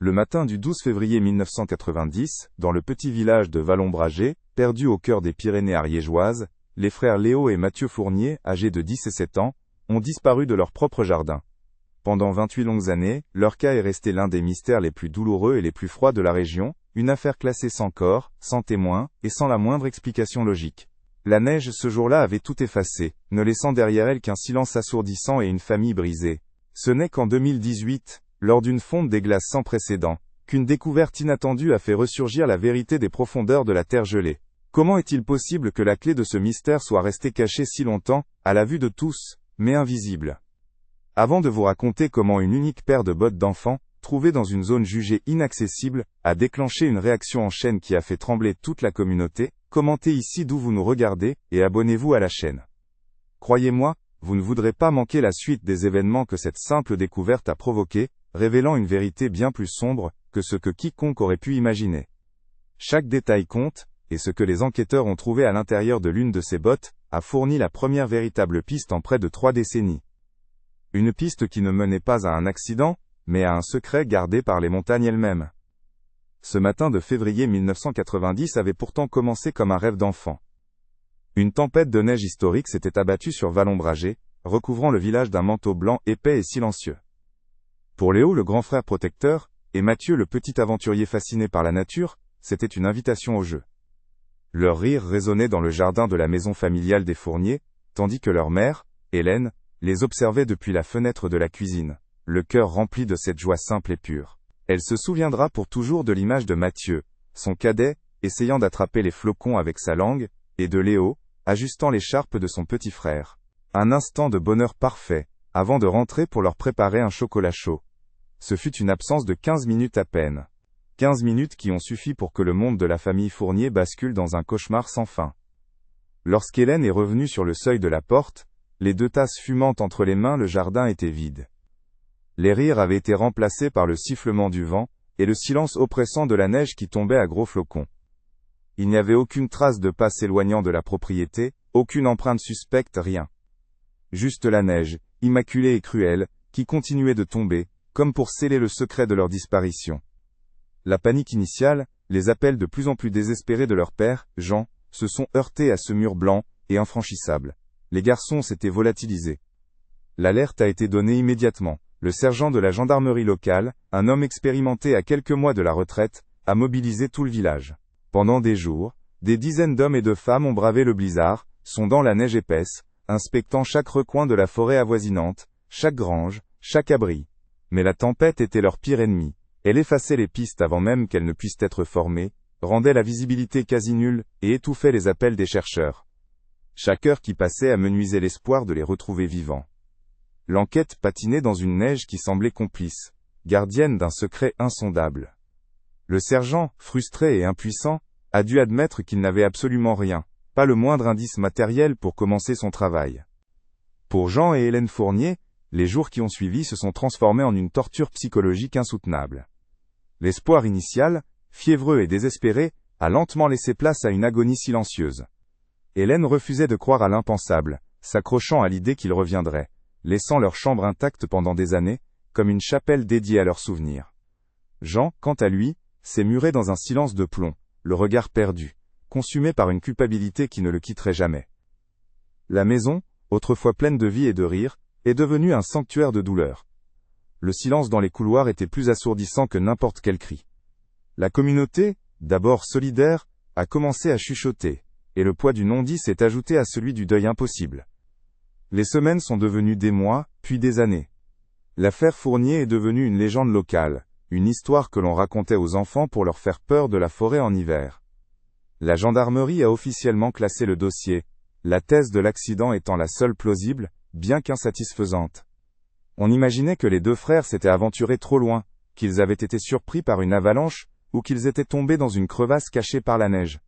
Le matin du 12 février 1990, dans le petit village de Vallombragé, perdu au cœur des Pyrénées ariégeoises, les frères Léo et Mathieu Fournier, âgés de 10 et 7 ans, ont disparu de leur propre jardin. Pendant 28 longues années, leur cas est resté l'un des mystères les plus douloureux et les plus froids de la région, une affaire classée sans corps, sans témoin, et sans la moindre explication logique. La neige ce jour-là avait tout effacé, ne laissant derrière elle qu'un silence assourdissant et une famille brisée. Ce n'est qu'en 2018, lors d'une fonte des glaces sans précédent, qu'une découverte inattendue a fait ressurgir la vérité des profondeurs de la terre gelée. Comment est-il possible que la clé de ce mystère soit restée cachée si longtemps, à la vue de tous, mais invisible? Avant de vous raconter comment une unique paire de bottes d'enfant, trouvée dans une zone jugée inaccessible, a déclenché une réaction en chaîne qui a fait trembler toute la communauté, commentez ici d'où vous nous regardez, et abonnez-vous à la chaîne. Croyez-moi, vous ne voudrez pas manquer la suite des événements que cette simple découverte a provoqué, révélant une vérité bien plus sombre que ce que quiconque aurait pu imaginer. Chaque détail compte, et ce que les enquêteurs ont trouvé à l'intérieur de l'une de ces bottes, a fourni la première véritable piste en près de 3 décennies. Une piste qui ne menait pas à un accident, mais à un secret gardé par les montagnes elles-mêmes. Ce matin de février 1990 avait pourtant commencé comme un rêve d'enfant. Une tempête de neige historique s'était abattue sur Vallombragé, recouvrant le village d'un manteau blanc épais et silencieux. Pour Léo, le grand frère protecteur, et Mathieu, le petit aventurier fasciné par la nature, c'était une invitation au jeu. Leur rire résonnait dans le jardin de la maison familiale des Fournier, tandis que leur mère, Hélène, les observait depuis la fenêtre de la cuisine, le cœur rempli de cette joie simple et pure. Elle se souviendra pour toujours de l'image de Mathieu, son cadet, essayant d'attraper les flocons avec sa langue, et de Léo, ajustant l'écharpe de son petit frère. Un instant de bonheur parfait, avant de rentrer pour leur préparer un chocolat chaud. Ce fut une absence de 15 minutes à peine. 15 minutes qui ont suffi pour que le monde de la famille Fournier bascule dans un cauchemar sans fin. Lorsqu'Hélène est revenue sur le seuil de la porte, les 2 tasses fumantes entre les mains, le jardin était vide. Les rires avaient été remplacés par le sifflement du vent, et le silence oppressant de la neige qui tombait à gros flocons. Il n'y avait aucune trace de pas s'éloignant de la propriété, aucune empreinte suspecte, rien. Juste la neige, immaculée et cruelle, qui continuait de tomber, comme pour sceller le secret de leur disparition. La panique initiale, les appels de plus en plus désespérés de leur père, Jean, se sont heurtés à ce mur blanc et infranchissable. Les garçons s'étaient volatilisés. L'alerte a été donnée immédiatement. Le sergent de la gendarmerie locale, un homme expérimenté à quelques mois de la retraite, a mobilisé tout le village. Pendant des jours, des dizaines d'hommes et de femmes ont bravé le blizzard, sondant la neige épaisse, inspectant chaque recoin de la forêt avoisinante, chaque grange, chaque abri. Mais la tempête était leur pire ennemi. Elle effaçait les pistes avant même qu'elles ne puissent être formées, rendait la visibilité quasi nulle, et étouffait les appels des chercheurs. Chaque heure qui passait amenuisait l'espoir de les retrouver vivants. L'enquête patinait dans une neige qui semblait complice, gardienne d'un secret insondable. Le sergent, frustré et impuissant, a dû admettre qu'il n'avait absolument rien, pas le moindre indice matériel pour commencer son travail. Pour Jean et Hélène Fournier, les jours qui ont suivi se sont transformés en une torture psychologique insoutenable. L'espoir initial, fiévreux et désespéré, a lentement laissé place à une agonie silencieuse. Hélène refusait de croire à l'impensable, s'accrochant à l'idée qu'ils reviendraient, laissant leur chambre intacte pendant des années, comme une chapelle dédiée à leurs souvenirs. Jean, quant à lui, s'est muré dans un silence de plomb, le regard perdu, consumé par une culpabilité qui ne le quitterait jamais. La maison, autrefois pleine de vie et de rire, est devenue un sanctuaire de douleur. Le silence dans les couloirs était plus assourdissant que n'importe quel cri. La communauté, d'abord solidaire, a commencé à chuchoter, et le poids du non-dit s'est ajouté à celui du deuil impossible. Les semaines sont devenues des mois, puis des années. L'affaire Fournier est devenue une légende locale, une histoire que l'on racontait aux enfants pour leur faire peur de la forêt en hiver. La gendarmerie a officiellement classé le dossier, la thèse de l'accident étant la seule plausible, bien qu'insatisfaisante. On imaginait que les 2 frères s'étaient aventurés trop loin, qu'ils avaient été surpris par une avalanche, ou qu'ils étaient tombés dans une crevasse cachée par la neige.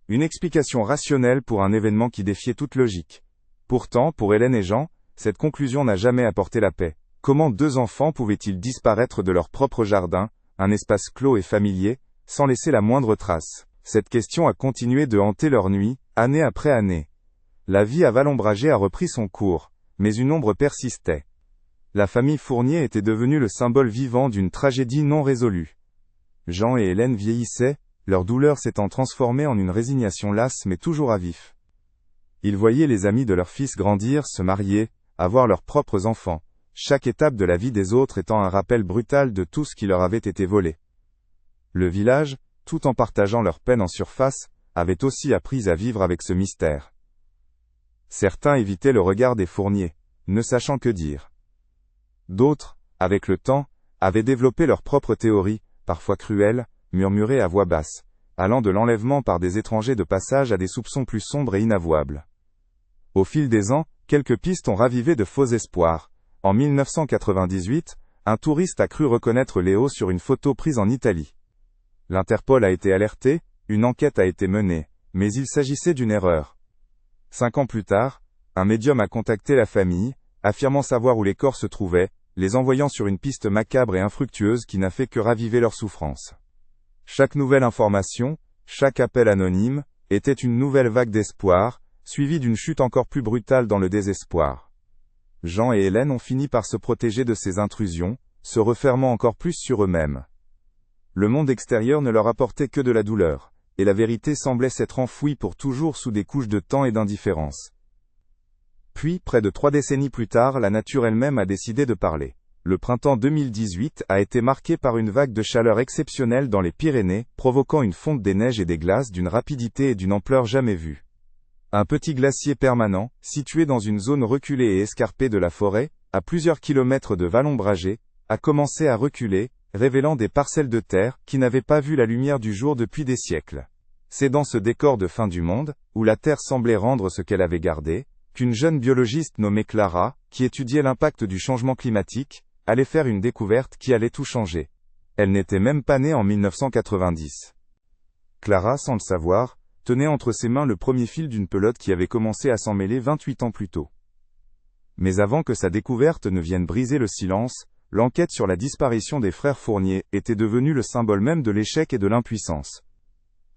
Une explication rationnelle pour un événement qui défiait toute logique. Pourtant, pour Hélène et Jean, cette conclusion n'a jamais apporté la paix. Comment 2 enfants pouvaient-ils disparaître de leur propre jardin, un espace clos et familier, sans laisser la moindre trace? Cette question a continué de hanter leur nuit, année après année. La vie à Vallombragé a repris son cours, mais une ombre persistait. La famille Fournier était devenue le symbole vivant d'une tragédie non résolue. Jean et Hélène vieillissaient, leur douleur s'étant transformée en une résignation lasse mais toujours à vif. Ils voyaient les amis de leur fils grandir, se marier, avoir leurs propres enfants, chaque étape de la vie des autres étant un rappel brutal de tout ce qui leur avait été volé. Le village, tout en partageant leur peine en surface, avait aussi appris à vivre avec ce mystère. Certains évitaient le regard des Fournier, ne sachant que dire. D'autres, avec le temps, avaient développé leurs propres théories, parfois cruelles, murmurées à voix basse, allant de l'enlèvement par des étrangers de passage à des soupçons plus sombres et inavouables. Au fil des ans, quelques pistes ont ravivé de faux espoirs. En 1998, un touriste a cru reconnaître Léo sur une photo prise en Italie. L'Interpol a été alerté, une enquête a été menée, mais il s'agissait d'une erreur. 5 ans plus tard, un médium a contacté la famille, affirmant savoir où les corps se trouvaient, les envoyant sur une piste macabre et infructueuse qui n'a fait que raviver leur souffrance. Chaque nouvelle information, chaque appel anonyme, était une nouvelle vague d'espoir, suivie d'une chute encore plus brutale dans le désespoir. Jean et Hélène ont fini par se protéger de ces intrusions, se refermant encore plus sur eux-mêmes. Le monde extérieur ne leur apportait que de la douleur, et la vérité semblait s'être enfouie pour toujours sous des couches de temps et d'indifférence. Puis, près de 3 décennies plus tard, la nature elle-même a décidé de parler. Le printemps 2018 a été marqué par une vague de chaleur exceptionnelle dans les Pyrénées, provoquant une fonte des neiges et des glaces d'une rapidité et d'une ampleur jamais vues. Un petit glacier permanent, situé dans une zone reculée et escarpée de la forêt, à plusieurs kilomètres de Vallombragé, a commencé à reculer, révélant des parcelles de terre qui n'avaient pas vu la lumière du jour depuis des siècles. C'est dans ce décor de fin du monde, où la Terre semblait rendre ce qu'elle avait gardé, qu'une jeune biologiste nommée Clara, qui étudiait l'impact du changement climatique, allait faire une découverte qui allait tout changer. Elle n'était même pas née en 1990. Clara, sans le savoir, tenait entre ses mains le premier fil d'une pelote qui avait commencé à s'en mêler 28 ans plus tôt. Mais avant que sa découverte ne vienne briser le silence, l'enquête sur la disparition des frères Fournier était devenue le symbole même de l'échec et de l'impuissance.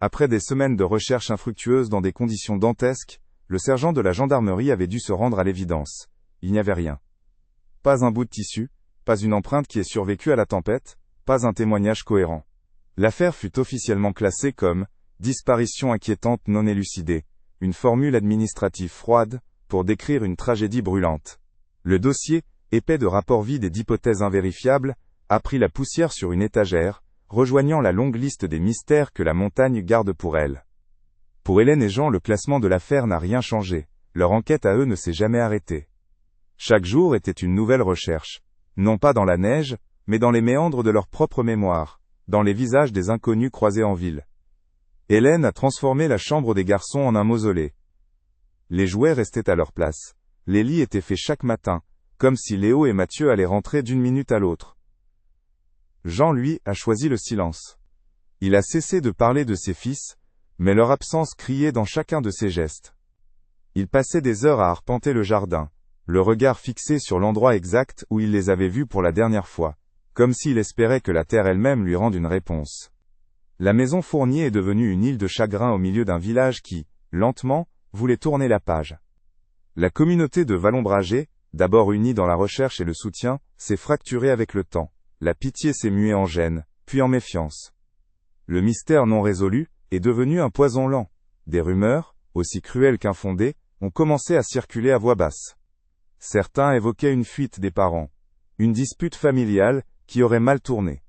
Après des semaines de recherches infructueuses dans des conditions dantesques, le sergent de la gendarmerie avait dû se rendre à l'évidence. Il n'y avait rien. Pas un bout de tissu, pas une empreinte qui ait survécu à la tempête, pas un témoignage cohérent. L'affaire fut officiellement classée comme « disparition inquiétante non élucidée », une formule administrative froide, pour décrire une tragédie brûlante. Le dossier, épais de rapports vides et d'hypothèses invérifiables, a pris la poussière sur une étagère, rejoignant la longue liste des mystères que la montagne garde pour elle. Pour Hélène et Jean, le classement de l'affaire n'a rien changé, leur enquête à eux ne s'est jamais arrêtée. Chaque jour était une nouvelle recherche, non pas dans la neige, mais dans les méandres de leur propre mémoire, dans les visages des inconnus croisés en ville. Hélène a transformé la chambre des garçons en un mausolée. Les jouets restaient à leur place. Les lits étaient faits chaque matin, comme si Léo et Mathieu allaient rentrer d'une minute à l'autre. Jean, lui, a choisi le silence. Il a cessé de parler de ses fils, mais leur absence criait dans chacun de ses gestes. Il passait des heures à arpenter le jardin, le regard fixé sur l'endroit exact où il les avait vus pour la dernière fois, comme s'il espérait que la terre elle-même lui rende une réponse. La maison Fournier est devenue une île de chagrin au milieu d'un village qui, lentement, voulait tourner la page. La communauté de Vallombragé, d'abord unie dans la recherche et le soutien, s'est fracturée avec le temps. La pitié s'est muée en gêne, puis en méfiance. Le mystère non résolu est devenu un poison lent. Des rumeurs, aussi cruelles qu'infondées, ont commencé à circuler à voix basse. Certains évoquaient une fuite des parents, une dispute familiale qui aurait mal tourné.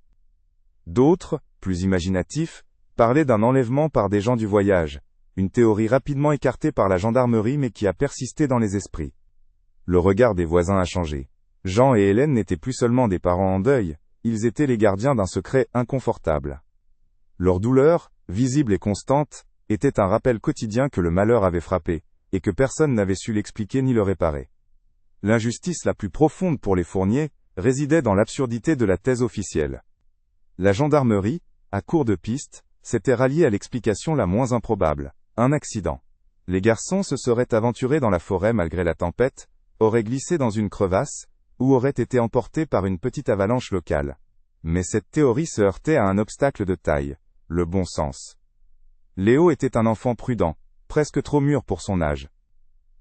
D'autres, plus imaginatifs, parlaient d'un enlèvement par des gens du voyage, une théorie rapidement écartée par la gendarmerie mais qui a persisté dans les esprits. Le regard des voisins a changé. Jean et Hélène n'étaient plus seulement des parents en deuil, ils étaient les gardiens d'un secret inconfortable. Leur douleur, visible et constante, était un rappel quotidien que le malheur avait frappé, et que personne n'avait su l'expliquer ni le réparer. L'injustice la plus profonde pour les Fournier résidait dans l'absurdité de la thèse officielle. La gendarmerie, à court de pistes, s'était ralliée à l'explication la moins improbable, un accident. Les garçons se seraient aventurés dans la forêt malgré la tempête, auraient glissé dans une crevasse, ou auraient été emportés par une petite avalanche locale. Mais cette théorie se heurtait à un obstacle de taille, le bon sens. Léo était un enfant prudent, presque trop mûr pour son âge.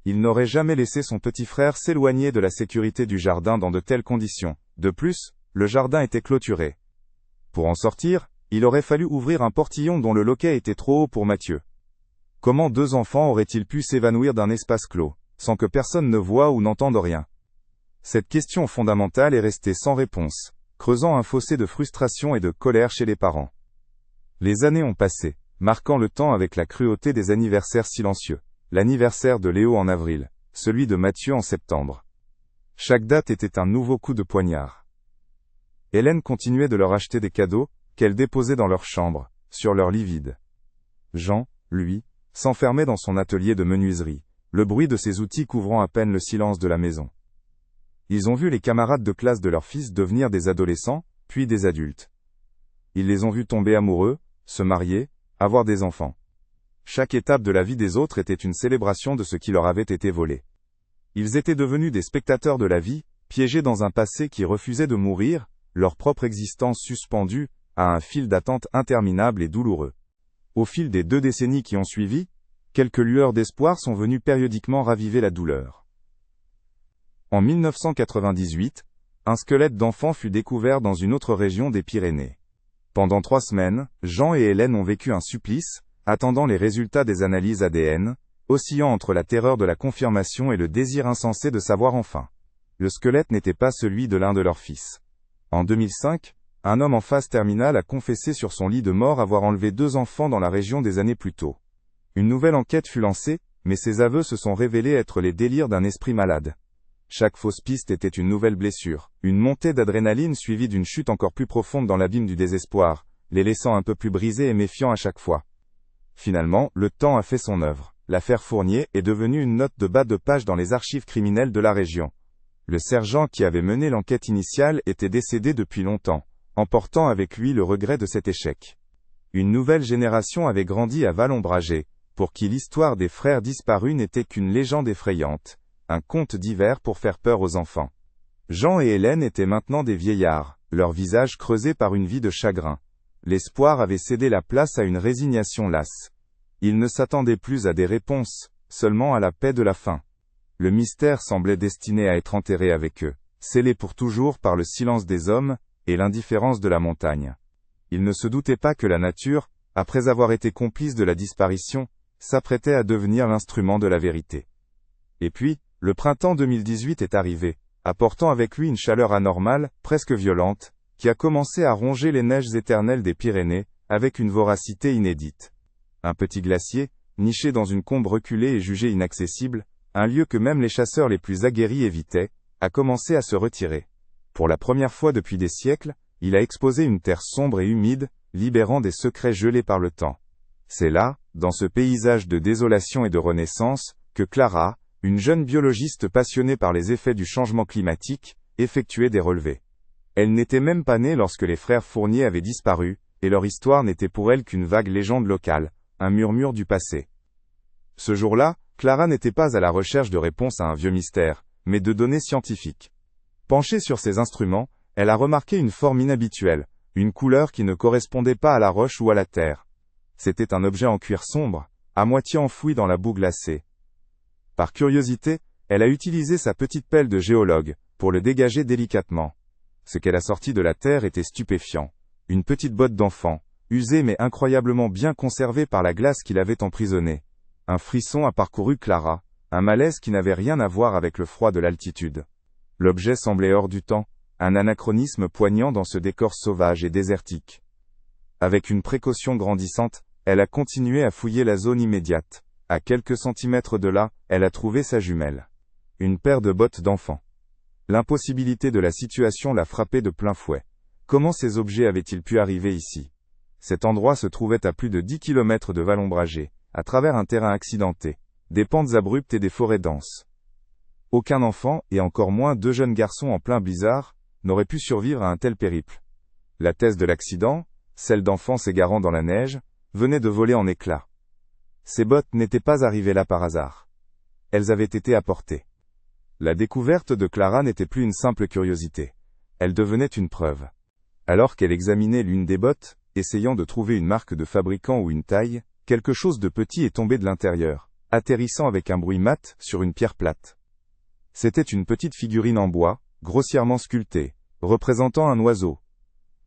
Il n'aurait jamais laissé son petit frère s'éloigner de la sécurité du jardin dans de telles conditions. De plus, le jardin était clôturé. Pour en sortir, il aurait fallu ouvrir un portillon dont le loquet était trop haut pour Mathieu. Comment 2 enfants auraient-ils pu s'évanouir d'un espace clos, sans que personne ne voie ou n'entende rien? Cette question fondamentale est restée sans réponse, creusant un fossé de frustration et de colère chez les parents. Les années ont passé, marquant le temps avec la cruauté des anniversaires silencieux. L'anniversaire de Léo en avril, celui de Mathieu en septembre. Chaque date était un nouveau coup de poignard. Hélène continuait de leur acheter des cadeaux, qu'elle déposait dans leur chambre, sur leur lit vide. Jean, lui, s'enfermait dans son atelier de menuiserie, le bruit de ses outils couvrant à peine le silence de la maison. Ils ont vu les camarades de classe de leur fils devenir des adolescents, puis des adultes. Ils les ont vus tomber amoureux, se marier, avoir des enfants. Chaque étape de la vie des autres était une célébration de ce qui leur avait été volé. Ils étaient devenus des spectateurs de la vie, piégés dans un passé qui refusait de mourir, leur propre existence suspendue, à un fil d'attente interminable et douloureux. Au fil des 2 décennies qui ont suivi, quelques lueurs d'espoir sont venues périodiquement raviver la douleur. En 1998, un squelette d'enfant fut découvert dans une autre région des Pyrénées. Pendant 3 semaines, Jean et Hélène ont vécu un supplice, attendant les résultats des analyses ADN, oscillant entre la terreur de la confirmation et le désir insensé de savoir enfin. Le squelette n'était pas celui de l'un de leurs fils. En 2005, un homme en phase terminale a confessé sur son lit de mort avoir enlevé 2 enfants dans la région des années plus tôt. Une nouvelle enquête fut lancée, mais ses aveux se sont révélés être les délires d'un esprit malade. Chaque fausse piste était une nouvelle blessure, une montée d'adrénaline suivie d'une chute encore plus profonde dans l'abîme du désespoir, les laissant un peu plus brisés et méfiants à chaque fois. Finalement, le temps a fait son œuvre. L'affaire Fournier est devenue une note de bas de page dans les archives criminelles de la région. Le sergent qui avait mené l'enquête initiale était décédé depuis longtemps, emportant avec lui le regret de cet échec. Une nouvelle génération avait grandi à Vallombragé, pour qui l'histoire des frères disparus n'était qu'une légende effrayante, un conte d'hiver pour faire peur aux enfants. Jean et Hélène étaient maintenant des vieillards, leurs visages creusés par une vie de chagrin. L'espoir avait cédé la place à une résignation lasse. Ils ne s'attendaient plus à des réponses, seulement à la paix de la fin. Le mystère semblait destiné à être enterré avec eux, scellé pour toujours par le silence des hommes et l'indifférence de la montagne. Ils ne se doutaient pas que la nature, après avoir été complice de la disparition, s'apprêtait à devenir l'instrument de la vérité. Et puis, le printemps 2018 est arrivé, apportant avec lui une chaleur anormale, presque violente, qui a commencé à ronger les neiges éternelles des Pyrénées, avec une voracité inédite. Un petit glacier, niché dans une combe reculée et jugé inaccessible, un lieu que même les chasseurs les plus aguerris évitaient, a commencé à se retirer. Pour la première fois depuis des siècles, il a exposé une terre sombre et humide, libérant des secrets gelés par le temps. C'est là, dans ce paysage de désolation et de renaissance, que Clara, une jeune biologiste passionnée par les effets du changement climatique, effectuait des relevés. Elle n'était même pas née lorsque les frères Fournier avaient disparu, et leur histoire n'était pour elle qu'une vague légende locale, un murmure du passé. Ce jour-là, Clara n'était pas à la recherche de réponses à un vieux mystère, mais de données scientifiques. Penchée sur ses instruments, elle a remarqué une forme inhabituelle, une couleur qui ne correspondait pas à la roche ou à la terre. C'était un objet en cuir sombre, à moitié enfoui dans la boue glacée. Par curiosité, elle a utilisé sa petite pelle de géologue, pour le dégager délicatement. Ce qu'elle a sorti de la terre était stupéfiant. Une petite botte d'enfant, usée mais incroyablement bien conservée par la glace qui l'avait emprisonnée. Un frisson a parcouru Clara, un malaise qui n'avait rien à voir avec le froid de l'altitude. L'objet semblait hors du temps, un anachronisme poignant dans ce décor sauvage et désertique. Avec une précaution grandissante, elle a continué à fouiller la zone immédiate. À quelques centimètres de là, elle a trouvé sa jumelle. Une paire de bottes d'enfant. L'impossibilité de la situation l'a frappée de plein fouet. Comment ces objets avaient-ils pu arriver ici? Cet endroit se trouvait à plus de 10 km de Vallombragé, à travers un terrain accidenté, des pentes abruptes et des forêts denses. Aucun enfant, et encore moins 2 jeunes garçons en plein blizzard, n'auraient pu survivre à un tel périple. La thèse de l'accident, celle d'enfants s'égarant dans la neige, venait de voler en éclats. Ces bottes n'étaient pas arrivées là par hasard. Elles avaient été apportées. La découverte de Clara n'était plus une simple curiosité. Elle devenait une preuve. Alors qu'elle examinait l'une des bottes, essayant de trouver une marque de fabricant ou une taille, quelque chose de petit est tombé de l'intérieur, atterrissant avec un bruit mat sur une pierre plate. C'était une petite figurine en bois, grossièrement sculptée, représentant un oiseau.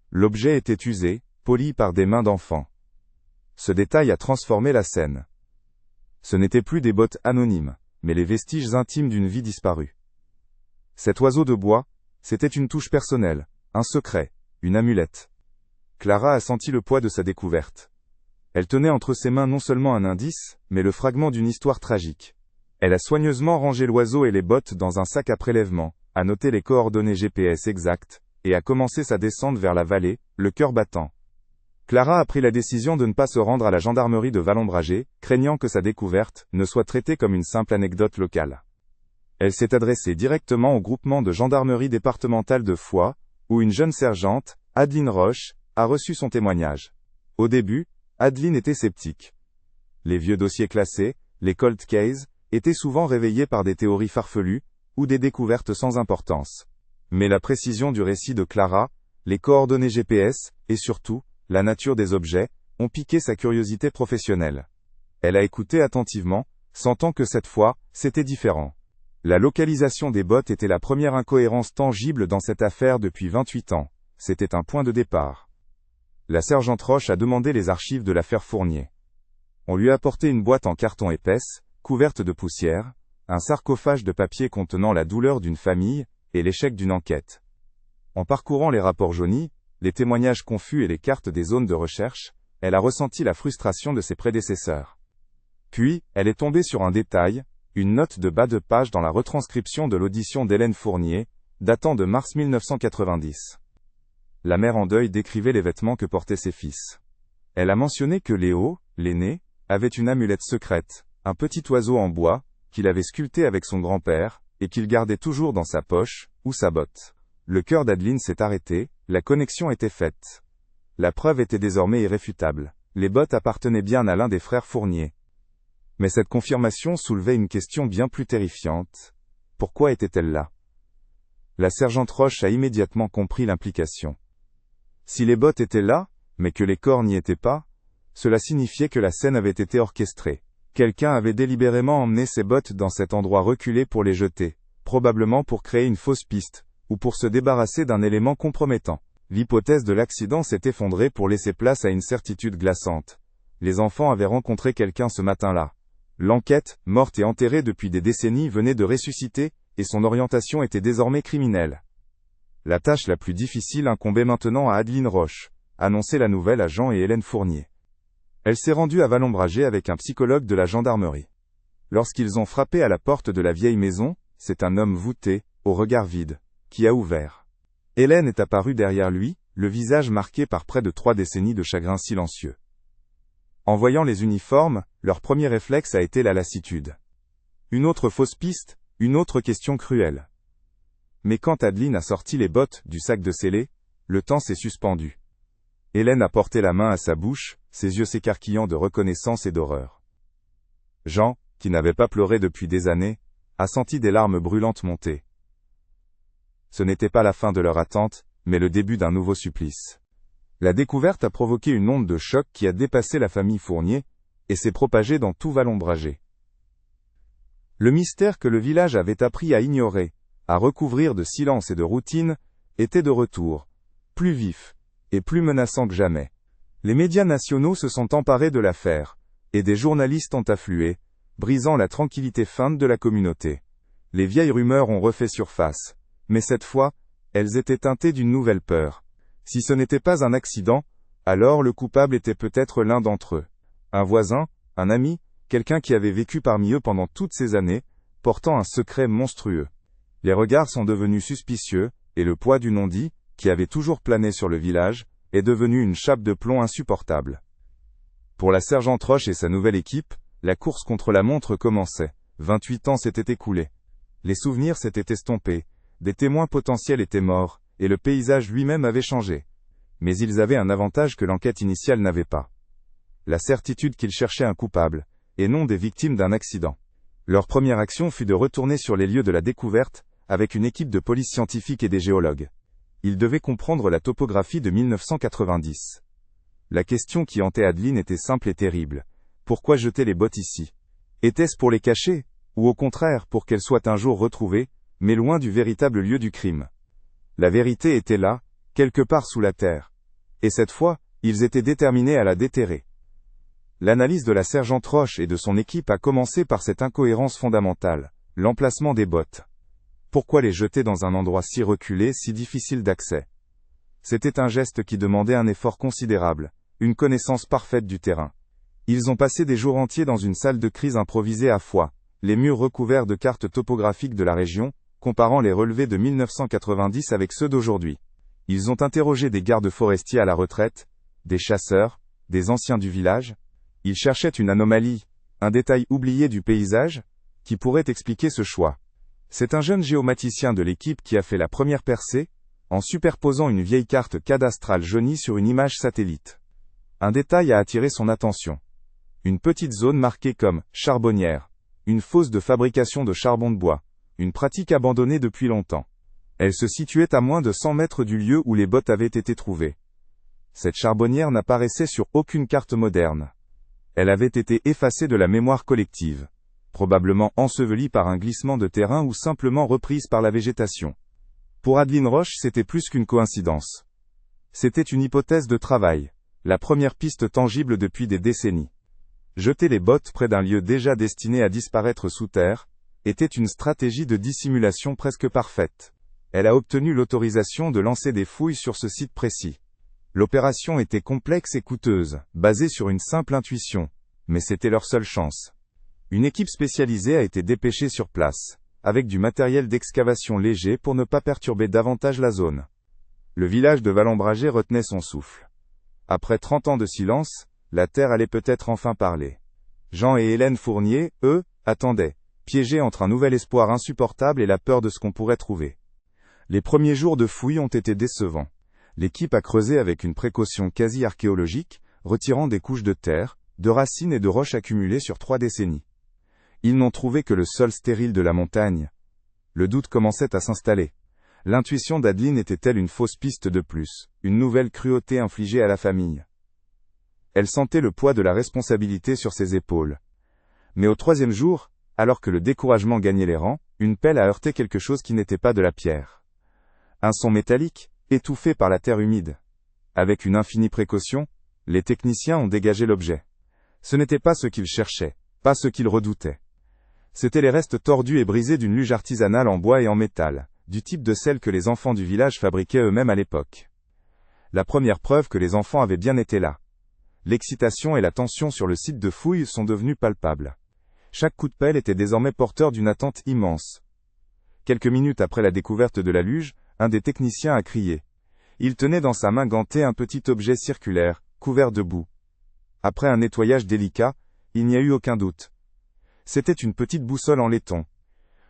L'objet était usé, poli par des mains d'enfants. Ce détail a transformé la scène. Ce n'étaient plus des bottes anonymes, mais les vestiges intimes d'une vie disparue. Cet oiseau de bois, c'était une touche personnelle, un secret, une amulette. Clara a senti le poids de sa découverte. Elle tenait entre ses mains non seulement un indice, mais le fragment d'une histoire tragique. Elle a soigneusement rangé l'oiseau et les bottes dans un sac à prélèvement, a noté les coordonnées GPS exactes, et a commencé sa descente vers la vallée, le cœur battant. Clara a pris la décision de ne pas se rendre à la gendarmerie de Vallombragé, craignant que sa découverte ne soit traitée comme une simple anecdote locale. Elle s'est adressée directement au groupement de gendarmerie départementale de Foix, où une jeune sergente, Adeline Roche, a reçu son témoignage. Au début, Adeline était sceptique. Les vieux dossiers classés, les cold cases, étaient souvent réveillés par des théories farfelues, ou des découvertes sans importance. Mais la précision du récit de Clara, les coordonnées GPS, et surtout, la nature des objets, ont piqué sa curiosité professionnelle. Elle a écouté attentivement, sentant que cette fois, c'était différent. La localisation des bottes était la première incohérence tangible dans cette affaire depuis 28 ans. C'était un point de départ. La sergente Roche a demandé les archives de l'affaire Fournier. On lui a apporté une boîte en carton épaisse, couverte de poussière, un sarcophage de papier contenant la douleur d'une famille, et l'échec d'une enquête. En parcourant les rapports jaunis, les témoignages confus et les cartes des zones de recherche, elle a ressenti la frustration de ses prédécesseurs. Puis, elle est tombée sur un détail, une note de bas de page dans la retranscription de l'audition d'Hélène Fournier, datant de mars 1990. La mère en deuil décrivait les vêtements que portaient ses fils. Elle a mentionné que Léo, l'aîné, avait une amulette secrète, un petit oiseau en bois, qu'il avait sculpté avec son grand-père, et qu'il gardait toujours dans sa poche, ou sa botte. Le cœur d'Adeline s'est arrêté, la connexion était faite. La preuve était désormais irréfutable. Les bottes appartenaient bien à l'un des frères Fournier. Mais cette confirmation soulevait une question bien plus terrifiante. Pourquoi était-elle là? La sergente Roche a immédiatement compris l'implication. Si les bottes étaient là, mais que les corps n'y étaient pas, cela signifiait que la scène avait été orchestrée. Quelqu'un avait délibérément emmené ces bottes dans cet endroit reculé pour les jeter, probablement pour créer une fausse piste, ou pour se débarrasser d'un élément compromettant. L'hypothèse de l'accident s'est effondrée pour laisser place à une certitude glaçante. Les enfants avaient rencontré quelqu'un ce matin-là. L'enquête, morte et enterrée depuis des décennies, venait de ressusciter, et son orientation était désormais criminelle. La tâche la plus difficile incombait maintenant à Adeline Roche, annoncer la nouvelle à Jean et Hélène Fournier. Elle s'est rendue à Vallombragé avec un psychologue de la gendarmerie. Lorsqu'ils ont frappé à la porte de la vieille maison, c'est un homme voûté, au regard vide, qui a ouvert. Hélène est apparue derrière lui, le visage marqué par près de 3 décennies de chagrin silencieux. En voyant les uniformes, leur premier réflexe a été la lassitude. Une autre fausse piste, une autre question cruelle. Mais quand Adeline a sorti les bottes du sac de scellé, le temps s'est suspendu. Hélène a porté la main à sa bouche, ses yeux s'écarquillant de reconnaissance et d'horreur. Jean, qui n'avait pas pleuré depuis des années, a senti des larmes brûlantes monter. Ce n'était pas la fin de leur attente, mais le début d'un nouveau supplice. La découverte a provoqué une onde de choc qui a dépassé la famille Fournier, et s'est propagée dans tout Vallombragé. Le mystère que le village avait appris à ignorer, à recouvrir de silence et de routine, était de retour, plus vif, et plus menaçant que jamais. Les médias nationaux se sont emparés de l'affaire, et des journalistes ont afflué, brisant la tranquillité feinte de la communauté. Les vieilles rumeurs ont refait surface, mais cette fois, elles étaient teintées d'une nouvelle peur. Si ce n'était pas un accident, alors le coupable était peut-être l'un d'entre eux. Un voisin, un ami, quelqu'un qui avait vécu parmi eux pendant toutes ces années, portant un secret monstrueux. Les regards sont devenus suspicieux, et le poids du non-dit, qui avait toujours plané sur le village, est devenu une chape de plomb insupportable. Pour la sergente Roche et sa nouvelle équipe, la course contre la montre commençait. 28 ans s'étaient écoulés. Les souvenirs s'étaient estompés, des témoins potentiels étaient morts, et le paysage lui-même avait changé. Mais ils avaient un avantage que l'enquête initiale n'avait pas. La certitude qu'ils cherchaient un coupable, et non des victimes d'un accident. Leur première action fut de retourner sur les lieux de la découverte, avec une équipe de police scientifique et des géologues. Ils devaient comprendre la topographie de 1990. La question qui hantait Adeline était simple et terrible. Pourquoi jeter les bottes ici? Était-ce pour les cacher, ou au contraire pour qu'elles soient un jour retrouvées, mais loin du véritable lieu du crime? La vérité était là, quelque part sous la terre. Et cette fois, ils étaient déterminés à la déterrer. L'analyse de la sergente Roche et de son équipe a commencé par cette incohérence fondamentale, l'emplacement des bottes. Pourquoi les jeter dans un endroit si reculé, si difficile d'accès? C'était un geste qui demandait un effort considérable, une connaissance parfaite du terrain. Ils ont passé des jours entiers dans une salle de crise improvisée à Foix, les murs recouverts de cartes topographiques de la région, comparant les relevés de 1990 avec ceux d'aujourd'hui. Ils ont interrogé des gardes forestiers à la retraite, des chasseurs, des anciens du village. Ils cherchaient une anomalie, un détail oublié du paysage, qui pourrait expliquer ce choix. C'est un jeune géomaticien de l'équipe qui a fait la première percée, en superposant une vieille carte cadastrale jaunie sur une image satellite. Un détail a attiré son attention. Une petite zone marquée comme « charbonnière », une fosse de fabrication de charbon de bois, une pratique abandonnée depuis longtemps. Elle se situait à moins de 100 mètres du lieu où les bottes avaient été trouvées. Cette charbonnière n'apparaissait sur aucune carte moderne. Elle avait été effacée de la mémoire collective, probablement ensevelie par un glissement de terrain ou simplement reprise par la végétation. Pour Adeline Roche, c'était plus qu'une coïncidence. C'était une hypothèse de travail, la première piste tangible depuis des décennies. Jeter les bottes près d'un lieu déjà destiné à disparaître sous terre, était une stratégie de dissimulation presque parfaite. Elle a obtenu l'autorisation de lancer des fouilles sur ce site précis. L'opération était complexe et coûteuse, basée sur une simple intuition, mais c'était leur seule chance. Une équipe spécialisée a été dépêchée sur place, avec du matériel d'excavation léger pour ne pas perturber davantage la zone. Le village de Valombragé retenait son souffle. Après 30 ans de silence, la terre allait peut-être enfin parler. Jean et Hélène Fournier, eux, attendaient, piégés entre un nouvel espoir insupportable et la peur de ce qu'on pourrait trouver. Les premiers jours de fouilles ont été décevants. L'équipe a creusé avec une précaution quasi archéologique, retirant des couches de terre, de racines et de roches accumulées sur 3 décennies. Ils n'ont trouvé que le sol stérile de la montagne. Le doute commençait à s'installer. L'intuition d'Adeline était-elle une fausse piste de plus, une nouvelle cruauté infligée à la famille? Elle sentait le poids de la responsabilité sur ses épaules. Mais au 3e jour, alors que le découragement gagnait les rangs, une pelle a heurté quelque chose qui n'était pas de la pierre. Un son métallique, étouffé par la terre humide. Avec une infinie précaution, les techniciens ont dégagé l'objet. Ce n'était pas ce qu'ils cherchaient, pas ce qu'ils redoutaient. C'étaient les restes tordus et brisés d'une luge artisanale en bois et en métal, du type de celle que les enfants du village fabriquaient eux-mêmes à l'époque. La première preuve que les enfants avaient bien été là. L'excitation et la tension sur le site de fouilles sont devenues palpables. Chaque coup de pelle était désormais porteur d'une attente immense. Quelques minutes après la découverte de la luge, un des techniciens a crié. Il tenait dans sa main gantée un petit objet circulaire, couvert de boue. Après un nettoyage délicat, il n'y a eu aucun doute. C'était une petite boussole en laiton.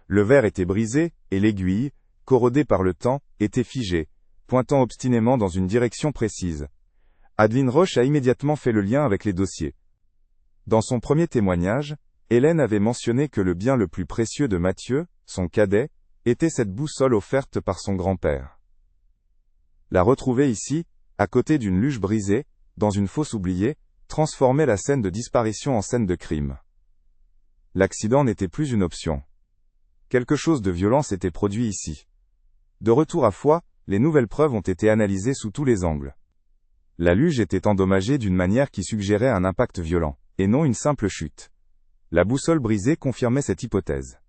Le verre était brisé, et l'aiguille, corrodée par le temps, était figée, pointant obstinément dans une direction précise. Adeline Roche a immédiatement fait le lien avec les dossiers. Dans son premier témoignage, Hélène avait mentionné que le bien le plus précieux de Mathieu, son cadet, était cette boussole offerte par son grand-père. La retrouver ici, à côté d'une luge brisée, dans une fosse oubliée, transformait la scène de disparition en scène de crime. L'accident n'était plus une option. Quelque chose de violent s'était produit ici. De retour à Foix, les nouvelles preuves ont été analysées sous tous les angles. La luge était endommagée d'une manière qui suggérait un impact violent, et non une simple chute. La boussole brisée confirmait cette hypothèse.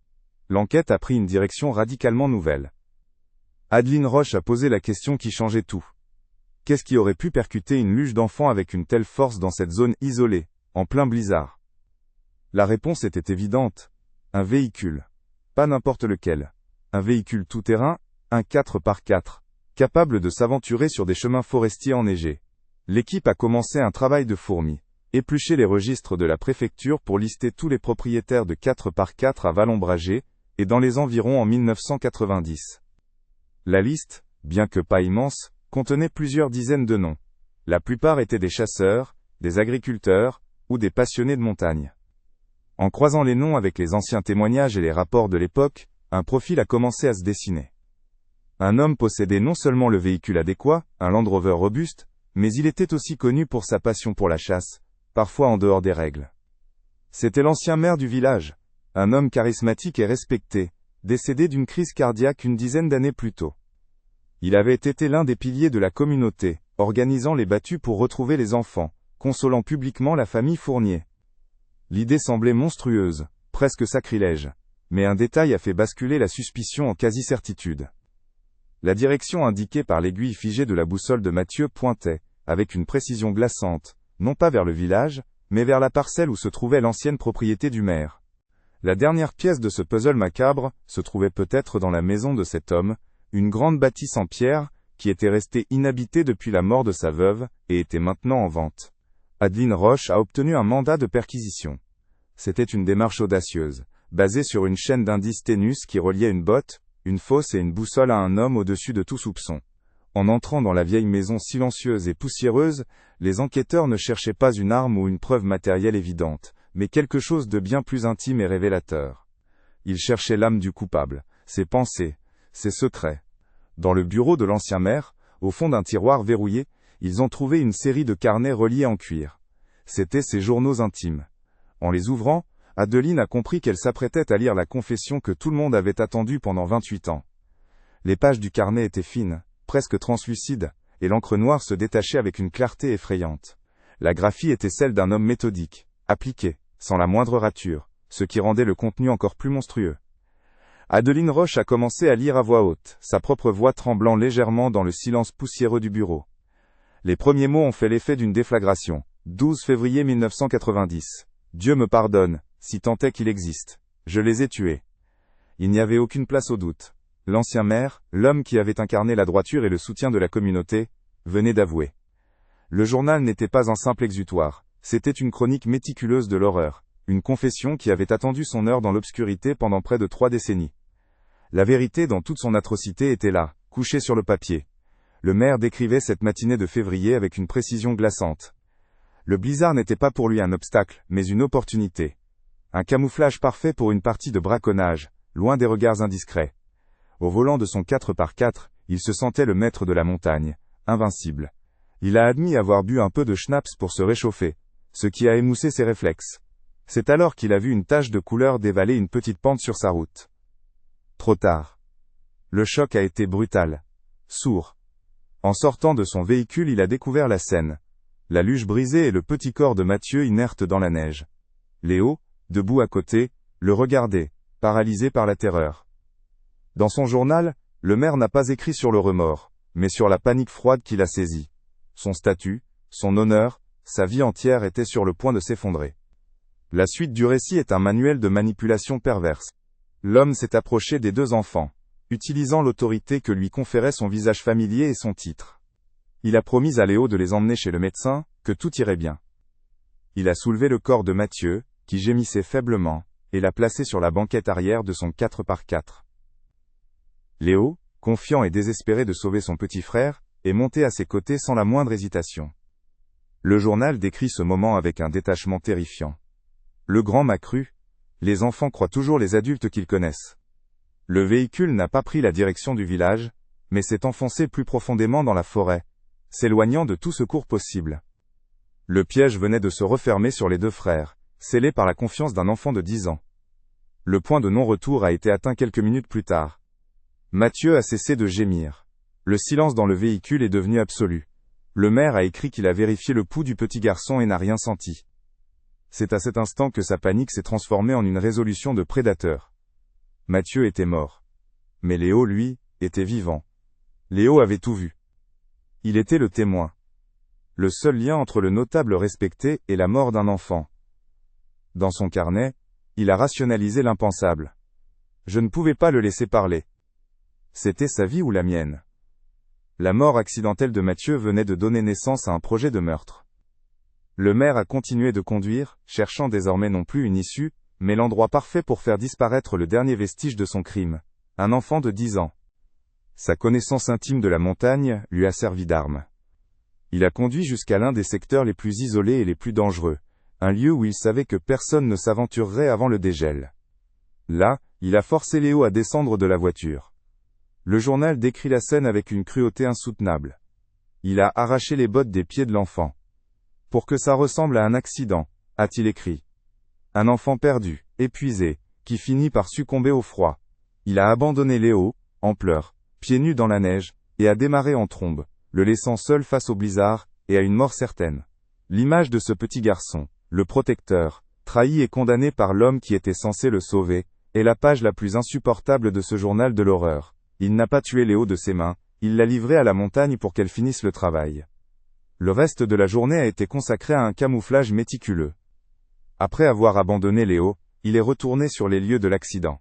L'enquête a pris une direction radicalement nouvelle. Adeline Roche a posé la question qui changeait tout. Qu'est-ce qui aurait pu percuter une luge d'enfant avec une telle force dans cette zone isolée, en plein blizzard? La réponse était évidente. Un véhicule. Pas n'importe lequel. Un véhicule tout-terrain, un 4x4, capable de s'aventurer sur des chemins forestiers enneigés. L'équipe a commencé un travail de fourmi. Éplucher les registres de la préfecture pour lister tous les propriétaires de 4x4 à Valombragé, et dans les environs en 1990. La liste, bien que pas immense, contenait plusieurs dizaines de noms. La plupart étaient des chasseurs, des agriculteurs, ou des passionnés de montagne. En croisant les noms avec les anciens témoignages et les rapports de l'époque, un profil a commencé à se dessiner. Un homme possédait non seulement le véhicule adéquat, un Land Rover robuste, mais il était aussi connu pour sa passion pour la chasse, parfois en dehors des règles. C'était l'ancien maire du village, un homme charismatique et respecté, décédé d'une crise cardiaque une dizaine d'années plus tôt. Il avait été l'un des piliers de la communauté, organisant les battues pour retrouver les enfants, consolant publiquement la famille Fournier. L'idée semblait monstrueuse, presque sacrilège, mais un détail a fait basculer la suspicion en quasi-certitude. La direction indiquée par l'aiguille figée de la boussole de Mathieu pointait, avec une précision glaçante, non pas vers le village, mais vers la parcelle où se trouvait l'ancienne propriété du maire. La dernière pièce de ce puzzle macabre se trouvait peut-être dans la maison de cet homme, une grande bâtisse en pierre, qui était restée inhabitée depuis la mort de sa veuve, et était maintenant en vente. Adeline Roche a obtenu un mandat de perquisition. C'était une démarche audacieuse, basée sur une chaîne d'indices ténus qui reliait une botte, une fosse et une boussole à un homme au-dessus de tout soupçon. En entrant dans la vieille maison silencieuse et poussiéreuse, les enquêteurs ne cherchaient pas une arme ou une preuve matérielle évidente, mais quelque chose de bien plus intime et révélateur. Ils cherchaient l'âme du coupable, ses pensées, ses secrets. Dans le bureau de l'ancien maire, au fond d'un tiroir verrouillé, ils ont trouvé une série de carnets reliés en cuir. C'étaient ses journaux intimes. En les ouvrant, Adeline a compris qu'elle s'apprêtait à lire la confession que tout le monde avait attendue pendant 28 ans. Les pages du carnet étaient fines, presque translucides, et l'encre noire se détachait avec une clarté effrayante. La graphie était celle d'un homme méthodique, appliqué, sans la moindre rature, ce qui rendait le contenu encore plus monstrueux. Adeline Roche a commencé à lire à voix haute, sa propre voix tremblant légèrement dans le silence poussiéreux du bureau. Les premiers mots ont fait l'effet d'une déflagration. 12 février 1990. Dieu me pardonne, si tant est qu'il existe. Je les ai tués. Il n'y avait aucune place au doute. L'ancien maire, l'homme qui avait incarné la droiture et le soutien de la communauté, venait d'avouer. Le journal n'était pas un simple exutoire, c'était une chronique méticuleuse de l'horreur, une confession qui avait attendu son heure dans l'obscurité pendant près de 3 décennies. La vérité dans toute son atrocité était là, couchée sur le papier. Le maire décrivait cette matinée de février avec une précision glaçante. Le blizzard n'était pas pour lui un obstacle, mais une opportunité. Un camouflage parfait pour une partie de braconnage, loin des regards indiscrets. Au volant de son 4x4, il se sentait le maître de la montagne, invincible. Il a admis avoir bu un peu de schnapps pour se réchauffer, ce qui a émoussé ses réflexes. C'est alors qu'il a vu une tache de couleur dévaler une petite pente sur sa route. Trop tard. Le choc a été brutal. Sourd. En sortant de son véhicule, il a découvert la scène. La luge brisée et le petit corps de Mathieu inerte dans la neige. Léo, debout à côté, le regardait, paralysé par la terreur. Dans son journal, le maire n'a pas écrit sur le remords, mais sur la panique froide qui l'a saisi. Son statut, son honneur, sa vie entière étaient sur le point de s'effondrer. La suite du récit est un manuel de manipulation perverse. L'homme s'est approché des 2 enfants, utilisant l'autorité que lui conférait son visage familier et son titre. Il a promis à Léo de les emmener chez le médecin, que tout irait bien. Il a soulevé le corps de Mathieu, qui gémissait faiblement, et l'a placé sur la banquette arrière de son 4x4. Léo, confiant et désespéré de sauver son petit frère, est monté à ses côtés sans la moindre hésitation. Le journal décrit ce moment avec un détachement terrifiant. Le grand m'a cru. Les enfants croient toujours les adultes qu'ils connaissent. Le véhicule n'a pas pris la direction du village, mais s'est enfoncé plus profondément dans la forêt, s'éloignant de tout secours possible. Le piège venait de se refermer sur les 2 frères, scellés par la confiance d'un enfant de 10 ans. Le point de non-retour a été atteint quelques minutes plus tard. Mathieu a cessé de gémir. Le silence dans le véhicule est devenu absolu. Le maire a écrit qu'il a vérifié le pouls du petit garçon et n'a rien senti. C'est à cet instant que sa panique s'est transformée en une résolution de prédateur. Mathieu était mort. Mais Léo, lui, était vivant. Léo avait tout vu. Il était le témoin. Le seul lien entre le notable respecté et la mort d'un enfant. Dans son carnet, il a rationalisé l'impensable. Je ne pouvais pas le laisser parler. C'était sa vie ou la mienne. La mort accidentelle de Mathieu venait de donner naissance à un projet de meurtre. Le maire a continué de conduire, cherchant désormais non plus une issue, mais l'endroit parfait pour faire disparaître le dernier vestige de son crime. Un enfant de 10 ans. Sa connaissance intime de la montagne lui a servi d'arme. Il a conduit jusqu'à l'un des secteurs les plus isolés et les plus dangereux, un lieu où il savait que personne ne s'aventurerait avant le dégel. Là, il a forcé Léo à descendre de la voiture. Le journal décrit la scène avec une cruauté insoutenable. Il a arraché les bottes des pieds de l'enfant. Pour que ça ressemble à un accident, a-t-il écrit. Un enfant perdu, épuisé, qui finit par succomber au froid. Il a abandonné Léo, en pleurs, pieds nus dans la neige, et a démarré en trombe, le laissant seul face au blizzard, et à une mort certaine. L'image de ce petit garçon, le protecteur, trahi et condamné par l'homme qui était censé le sauver, est la page la plus insupportable de ce journal de l'horreur. Il n'a pas tué Léo de ses mains, il l'a livré à la montagne pour qu'elle finisse le travail. Le reste de la journée a été consacré à un camouflage méticuleux. Après avoir abandonné Léo, il est retourné sur les lieux de l'accident.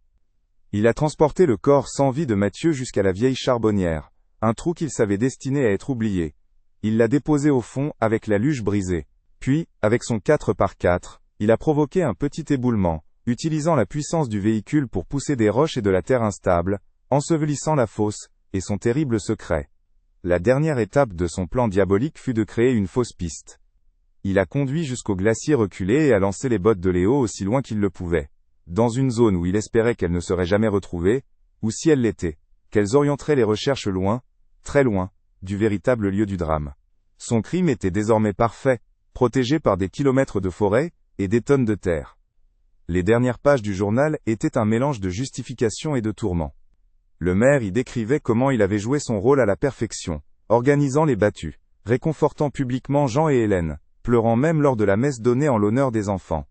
Il a transporté le corps sans vie de Mathieu jusqu'à la vieille charbonnière, un trou qu'il savait destiné à être oublié. Il l'a déposé au fond avec la luge brisée. Puis, avec son 4x4, il a provoqué un petit éboulement, utilisant la puissance du véhicule pour pousser des roches et de la terre instable, ensevelissant la fosse, et son terrible secret. La dernière étape de son plan diabolique fut de créer une fausse piste. Il a conduit jusqu'au glacier reculé et a lancé les bottes de Léo aussi loin qu'il le pouvait. Dans une zone où il espérait qu'elle ne serait jamais retrouvée, ou si elle l'était, qu'elles orienteraient les recherches loin, très loin, du véritable lieu du drame. Son crime était désormais parfait, protégé par des kilomètres de forêt, et des tonnes de terre. Les dernières pages du journal étaient un mélange de justification et de tourments. Le maire y décrivait comment il avait joué son rôle à la perfection, organisant les battues, réconfortant publiquement Jean et Hélène, pleurant même lors de la messe donnée en l'honneur des enfants.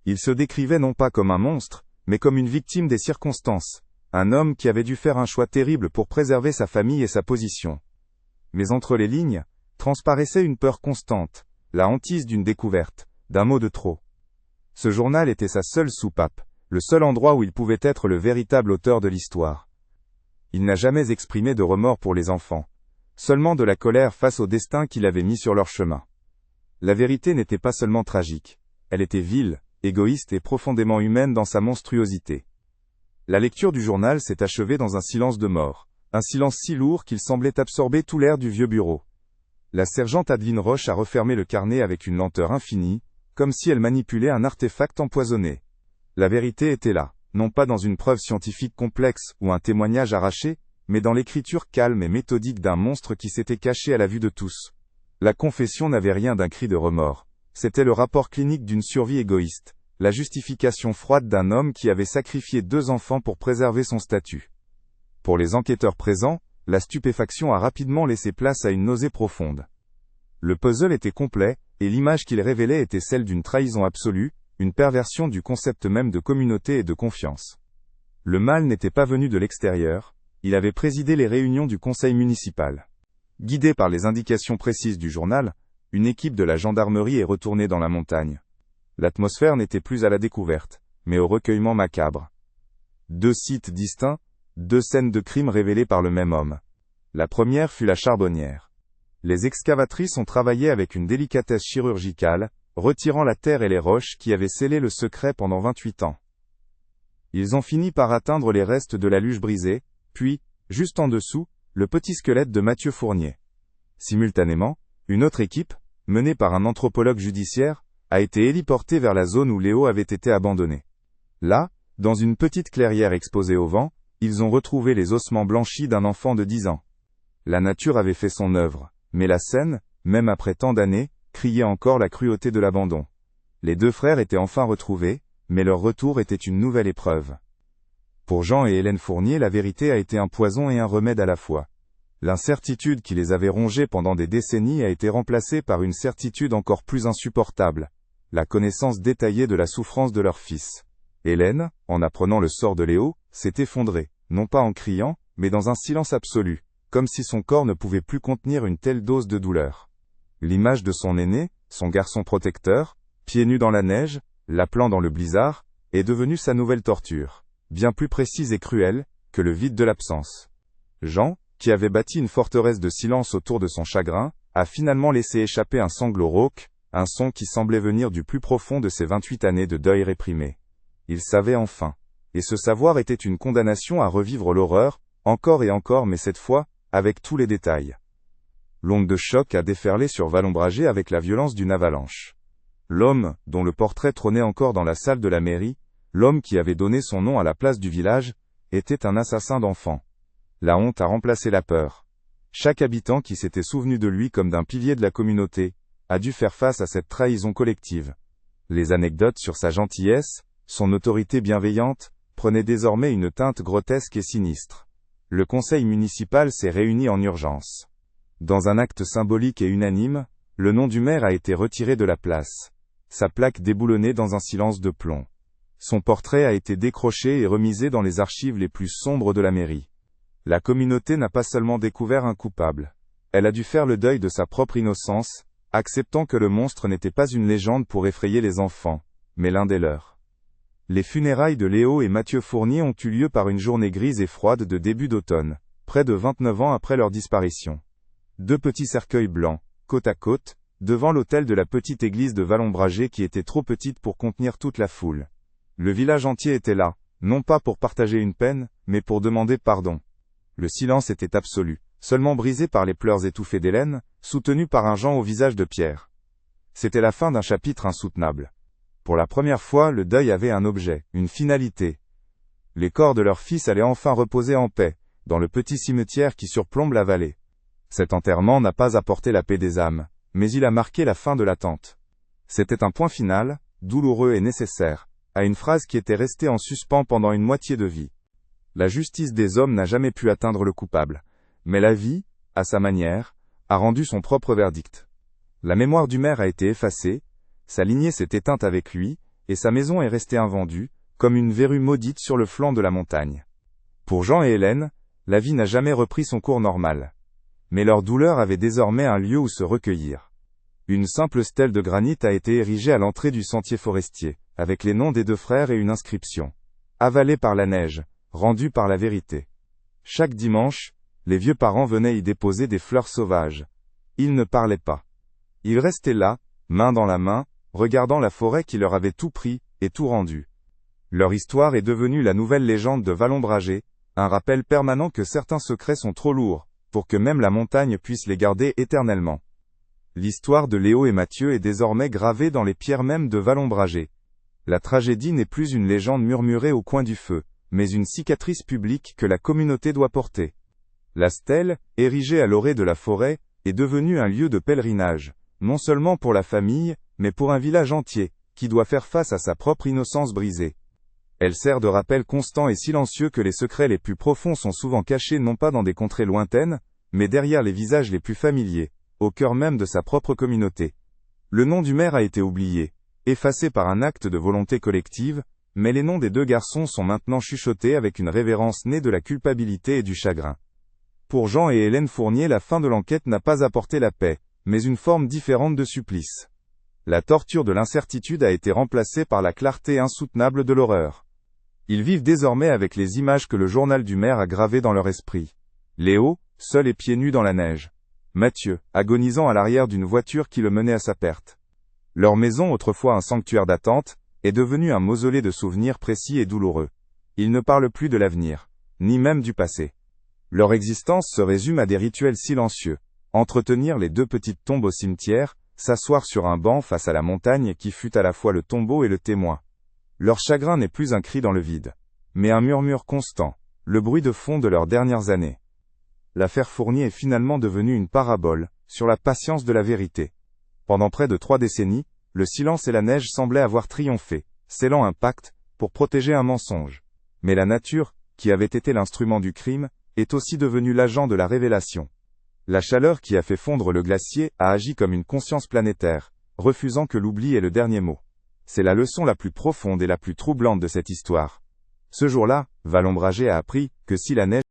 Il se décrivait non pas comme un monstre, mais comme une victime des circonstances, un homme qui avait dû faire un choix terrible pour préserver sa famille et sa position. Mais entre les lignes, transparaissait une peur constante, la hantise d'une découverte, d'un mot de trop. Ce journal était sa seule soupape, le seul endroit où il pouvait être le véritable auteur de l'histoire. Il n'a jamais exprimé de remords pour les enfants, seulement de la colère face au destin qu'il avait mis sur leur chemin. La vérité n'était pas seulement tragique, elle était vile, égoïste et profondément humaine dans sa monstruosité. La lecture du journal s'est achevée dans un silence de mort, un silence si lourd qu'il semblait absorber tout l'air du vieux bureau. La sergente Adeline Roche a refermé le carnet avec une lenteur infinie, comme si elle manipulait un artefact empoisonné. La vérité était là, non pas dans une preuve scientifique complexe ou un témoignage arraché, mais dans l'écriture calme et méthodique d'un monstre qui s'était caché à la vue de tous. La confession n'avait rien d'un cri de remords. C'était le rapport clinique d'une survie égoïste, la justification froide d'un homme qui avait sacrifié 2 enfants pour préserver son statut. Pour les enquêteurs présents, la stupéfaction a rapidement laissé place à une nausée profonde. Le puzzle était complet, et l'image qu'il révélait était celle d'une trahison absolue, une perversion du concept même de communauté et de confiance. Le mal n'était pas venu de l'extérieur, il avait présidé les réunions du conseil municipal. Guidé par les indications précises du journal, une équipe de la gendarmerie est retournée dans la montagne. L'atmosphère n'était plus à la découverte, mais au recueillement macabre. 2 sites distincts, 2 scènes de crime révélées par le même homme. La première fut la charbonnière. Les excavatrices ont travaillé avec une délicatesse chirurgicale, retirant la terre et les roches qui avaient scellé le secret pendant 28 ans. Ils ont fini par atteindre les restes de la luge brisée, puis, juste en dessous, le petit squelette de Mathieu Fournier. Simultanément, une autre équipe, menée par un anthropologue judiciaire, a été héliportée vers la zone où Léo avait été abandonné. Là, dans une petite clairière exposée au vent, ils ont retrouvé les ossements blanchis d'un enfant de 10 ans. La nature avait fait son œuvre, mais la scène, même après tant d'années, criait encore la cruauté de l'abandon. Les 2 frères étaient enfin retrouvés, mais leur retour était une nouvelle épreuve. Pour Jean et Hélène Fournier, la vérité a été un poison et un remède à la fois. L'incertitude qui les avait rongés pendant des décennies a été remplacée par une certitude encore plus insupportable, la connaissance détaillée de la souffrance de leur fils. Hélène, en apprenant le sort de Léo, s'est effondrée, non pas en criant, mais dans un silence absolu, comme si son corps ne pouvait plus contenir une telle dose de douleur. L'image de son aîné, son garçon protecteur, pieds nus dans la neige, l'appelant dans le blizzard, est devenue sa nouvelle torture, bien plus précise et cruelle, que le vide de l'absence. Jean, qui avait bâti une forteresse de silence autour de son chagrin, a finalement laissé échapper un sanglot rauque, un son qui semblait venir du plus profond de ses 28 années de deuil réprimé. Il savait enfin. Et ce savoir était une condamnation à revivre l'horreur, encore et encore, mais cette fois, avec tous les détails. L'onde de choc a déferlé sur Valombragé avec la violence d'une avalanche. L'homme, dont le portrait trônait encore dans la salle de la mairie, l'homme qui avait donné son nom à la place du village, était un assassin d'enfants. La honte a remplacé la peur. Chaque habitant qui s'était souvenu de lui comme d'un pilier de la communauté, a dû faire face à cette trahison collective. Les anecdotes sur sa gentillesse, son autorité bienveillante, prenaient désormais une teinte grotesque et sinistre. Le conseil municipal s'est réuni en urgence. Dans un acte symbolique et unanime, le nom du maire a été retiré de la place. Sa plaque déboulonnée dans un silence de plomb. Son portrait a été décroché et remisé dans les archives les plus sombres de la mairie. La communauté n'a pas seulement découvert un coupable. Elle a dû faire le deuil de sa propre innocence, acceptant que le monstre n'était pas une légende pour effrayer les enfants, mais l'un des leurs. Les funérailles de Léo et Mathieu Fournier ont eu lieu par une journée grise et froide de début d'automne, près de 29 ans après leur disparition. 2 petits cercueils blancs, côte à côte, devant l'autel de la petite église de Vallombragé qui était trop petite pour contenir toute la foule. Le village entier était là, non pas pour partager une peine, mais pour demander pardon. Le silence était absolu, seulement brisé par les pleurs étouffés d'Hélène, soutenus par un Jean au visage de pierre. C'était la fin d'un chapitre insoutenable. Pour la première fois, le deuil avait un objet, une finalité. Les corps de leur fils allaient enfin reposer en paix, dans le petit cimetière qui surplombe la vallée. Cet enterrement n'a pas apporté la paix des âmes, mais il a marqué la fin de l'attente. C'était un point final, douloureux et nécessaire, à une phrase qui était restée en suspens pendant une moitié de vie. La justice des hommes n'a jamais pu atteindre le coupable, mais la vie, à sa manière, a rendu son propre verdict. La mémoire du maire a été effacée, sa lignée s'est éteinte avec lui, et sa maison est restée invendue, comme une verrue maudite sur le flanc de la montagne. Pour Jean et Hélène, la vie n'a jamais repris son cours normal. Mais leur douleur avait désormais un lieu où se recueillir. Une simple stèle de granit a été érigée à l'entrée du sentier forestier, avec les noms des 2 frères et une inscription. Avalée par la neige, rendue par la vérité. Chaque dimanche, les vieux parents venaient y déposer des fleurs sauvages. Ils ne parlaient pas. Ils restaient là, main dans la main, regardant la forêt qui leur avait tout pris, et tout rendu. Leur histoire est devenue la nouvelle légende de Vallombragé, un rappel permanent que certains secrets sont trop lourds, pour que même la montagne puisse les garder éternellement. L'histoire de Léo et Mathieu est désormais gravée dans les pierres mêmes de Vallombragé. La tragédie n'est plus une légende murmurée au coin du feu, mais une cicatrice publique que la communauté doit porter. La stèle, érigée à l'orée de la forêt, est devenue un lieu de pèlerinage, non seulement pour la famille, mais pour un village entier, qui doit faire face à sa propre innocence brisée. Elle sert de rappel constant et silencieux que les secrets les plus profonds sont souvent cachés non pas dans des contrées lointaines, mais derrière les visages les plus familiers, au cœur même de sa propre communauté. Le nom du maire a été oublié, effacé par un acte de volonté collective, mais les noms des 2 garçons sont maintenant chuchotés avec une révérence née de la culpabilité et du chagrin. Pour Jean et Hélène Fournier, la fin de l'enquête n'a pas apporté la paix, mais une forme différente de supplice. La torture de l'incertitude a été remplacée par la clarté insoutenable de l'horreur. Ils vivent désormais avec les images que le journal du maire a gravées dans leur esprit. Léo, seul et pieds nus dans la neige. Mathieu, agonisant à l'arrière d'une voiture qui le menait à sa perte. Leur maison, autrefois un sanctuaire d'attente, est devenue un mausolée de souvenirs précis et douloureux. Ils ne parlent plus de l'avenir, ni même du passé. Leur existence se résume à des rituels silencieux. Entretenir les 2 petites tombes au cimetière, s'asseoir sur un banc face à la montagne qui fut à la fois le tombeau et le témoin. Leur chagrin n'est plus un cri dans le vide, mais un murmure constant, le bruit de fond de leurs dernières années. L'affaire Fournier est finalement devenue une parabole, sur la patience de la vérité. Pendant près de 3 décennies, le silence et la neige semblaient avoir triomphé, scellant un pacte, pour protéger un mensonge. Mais la nature, qui avait été l'instrument du crime, est aussi devenue l'agent de la révélation. La chaleur qui a fait fondre le glacier a agi comme une conscience planétaire, refusant que l'oubli ait le dernier mot. C'est la leçon la plus profonde et la plus troublante de cette histoire. Ce jour-là, Vallombragé a appris que si la neige